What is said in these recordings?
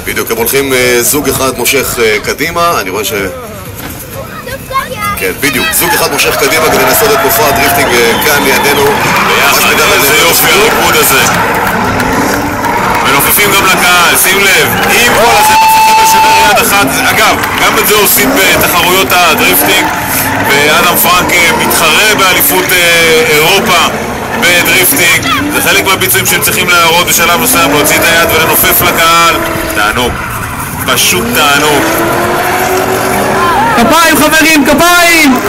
בדיוק, הם הולכים זוג אחד מושך קדימה, אני רואה ש... כן, בדיוק, זוג אחד מושך קדימה כדי לעשות את מופע הדריפטינג כאן לידינו. ביחד, איזה יופי הריקוד הזה. מנופפים גם לקהל, שים לב, עם כל הזה מצליחים לשדר יד אחת. אגב, גם את זה עושים בתחרויות הדריפטינג, ואדם פרנק מתחרה באליפות אירופה בדריפטינג. זה חלק מהביצועים שהם צריכים להראות בשלב מסוים, להוציא את היד ולנופף לקהל. תענוג, פשוט תענוג. כפיים חברים, כפיים!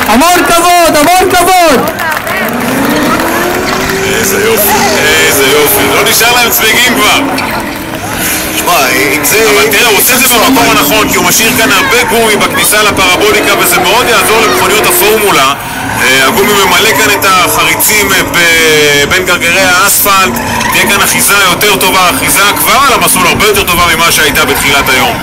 המון כבוד, המון כבוד! איזה יופי, איזה יופי. לא נשאר להם צמיגים כבר. שמע, אם זה... אבל תראה, הוא עושה את זה במקום הנכון, כי הוא משאיר כאן הרבה גומי בכניסה לפרבוליקה, וזה מאוד יעזור למכוניות הפורמולה. הגומי ממלא כאן את החריצים בין גרגרי האספלט. תהיה כאן אחיזה יותר טובה, אחיזה כבר על המסלול הרבה יותר טובה ממה שהייתה בתחילת היום.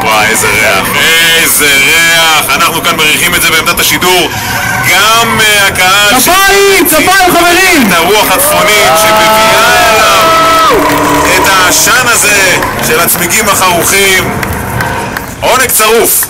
וואי, איזה ריח, איזה ריח. אנחנו כאן מריחים את זה בעמדת השידור. גם הקהל כפיים, כפיים חברים! את הרוח הצפונית שמביאה אליו את העשן הזה של הצמיגים החרוכים. עונג צרוף.